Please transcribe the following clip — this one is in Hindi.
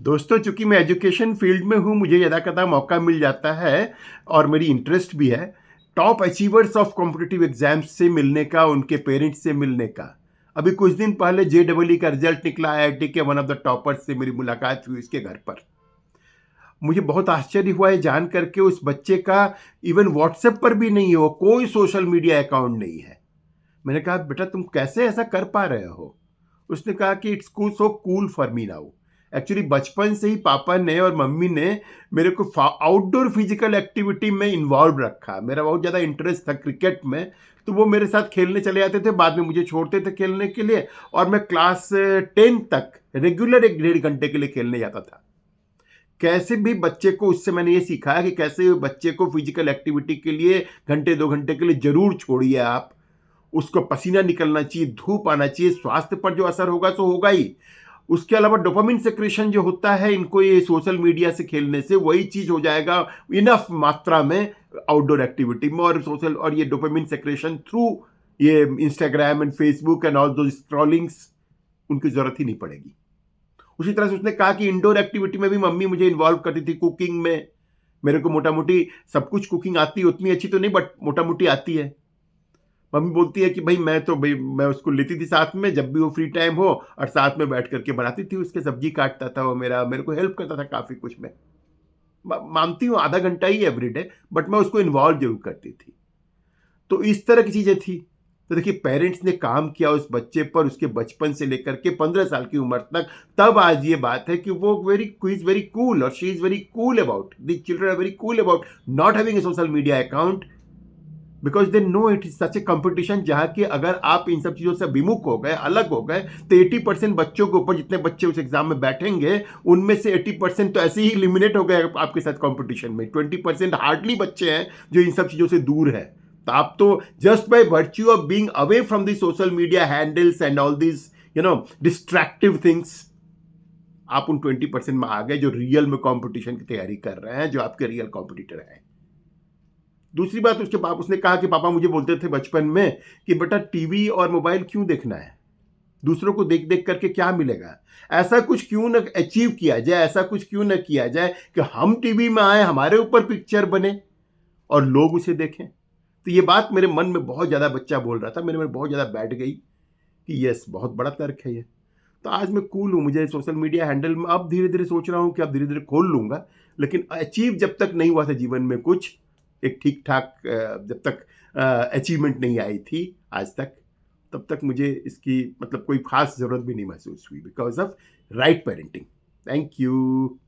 दोस्तों, चूंकि मैं एजुकेशन फील्ड में हूँ, मुझे ज़्यादा मौका मिल जाता है और मेरी इंटरेस्ट भी है top achievers of competitive exams से मिलने का, उनके पेरेंट्स से मिलने का। अभी कुछ दिन पहले JEE का रिजल्ट निकला, IIT के वन ऑफ द टॉपर्स से मेरी मुलाकात हुई उसके घर पर। मुझे बहुत आश्चर्य हुआ ये जान करके, उस बच्चे का इवन व्हाट्सएप पर भी नहीं हो, कोई सोशल मीडिया अकाउंट नहीं है। मैंने कहा, बेटा तुम कैसे ऐसा कर पा रहे हो? उसने कहा कि it's cool, so cool for me now. Actually बचपन से ही पापा ने और मम्मी ने मेरे को आउटडोर फिजिकल एक्टिविटी में इन्वॉल्व रखा। मेरा बहुत ज़्यादा इंटरेस्ट था क्रिकेट में, तो वो मेरे साथ खेलने चले जाते थे, बाद में मुझे छोड़ते थे खेलने के लिए, और मैं क्लास 10 तक रेगुलर 1-1.5 घंटे के लिए खेलने जाता था। कैसे भी बच्चे को, उससे मैंने ये सीखा कि कैसे बच्चे को फिजिकल एक्टिविटी के लिए घंटे 2 घंटे के लिए जरूर छोड़िए आप। उसको पसीना निकलना चाहिए, धूप आना चाहिए, स्वास्थ्य पर जो असर होगा सो होगा ही। उसके अलावा डोपामिन सेक्रेशन जो होता है इनको ये सोशल मीडिया से खेलने से, वही चीज हो जाएगा इनफ मात्रा में आउटडोर एक्टिविटी में। और सोशल और ये डोपामिन सेक्रेशन थ्रू ये Instagram and Facebook and all दो स्क्रॉलिंग्स, उनकी जरूरत ही नहीं पड़ेगी। उसी तरह से उसने कहा कि इंडोर एक्टिविटी में भी मम्मी मुझे इन्वॉल्व करती थी, कुकिंग में। मेरे को मोटा मोटी सब कुछ कुकिंग आती है, उतनी अच्छी तो नहीं बट मोटा मोटी आती है। मम्मी बोलती है कि भाई मैं उसको लेती थी साथ में जब भी वो फ्री टाइम हो, और साथ में बैठ करके बनाती थी, उसके सब्जी काटता था वो, मेरे को हेल्प करता था काफ़ी कुछ में। मानती हूँ आधा घंटा ही एवरीडे, बट मैं उसको इन्वॉल्व जरूर करती थी। तो इस तरह की चीज़ें थी। तो देखिए, पेरेंट्स ने काम किया उस बच्चे पर, उसके बचपन से लेकर के 15 साल की उम्र तक। तब आज ये बात है कि वो इज वेरी कूल, और she is very cool about, the children are very cool about not having a social media account, because they know it is such a competition, जहाँ कि अगर आप इन सब चीज़ों से विमुख हो गए, अलग हो गए, तो 80% बच्चों के ऊपर, जितने बच्चे उस एग्जाम में बैठेंगे उनमें से 80% तो ऐसे ही इलिमिनेट हो गए आपके साथ कंपटीशन में। 20% हार्डली बच्चे हैं जो इन सब चीज़ों से दूर है। तो आप तो just by virtue of being away from the social media handles and all this destructive things, आप उन 20% में आ गए जो रियल में कंपटीशन की तैयारी कर रहे हैं, जो आपके रियल कॉम्पिटिटर हैं। दूसरी बात, उसने कहा कि पापा मुझे बोलते थे बचपन में कि बेटा टीवी और मोबाइल क्यों देखना है, दूसरों को देख देख करके क्या मिलेगा? ऐसा कुछ क्यों न अचीव किया जाए, ऐसा कुछ क्यों न किया जाए कि हम टीवी में आए, हमारे ऊपर पिक्चर बने और लोग उसे देखें। तो ये बात मेरे मन में बहुत ज़्यादा, बच्चा बोल रहा था, मेरे में बहुत ज़्यादा बैठ गई कि यस, बहुत बड़ा तर्क है ये। तो आज मैं कूल हूँ, मुझे सोशल मीडिया हैंडल में अब धीरे धीरे सोच रहा हूँ कि अब धीरे धीरे खोल लूँगा, लेकिन अचीव जब तक नहीं हुआ था जीवन में कुछ एक ठीक ठाक, जब तक अचीवमेंट नहीं आई थी आज तक, तब तक मुझे इसकी कोई खास ज़रूरत भी नहीं महसूस हुई, because of right parenting. Thank you.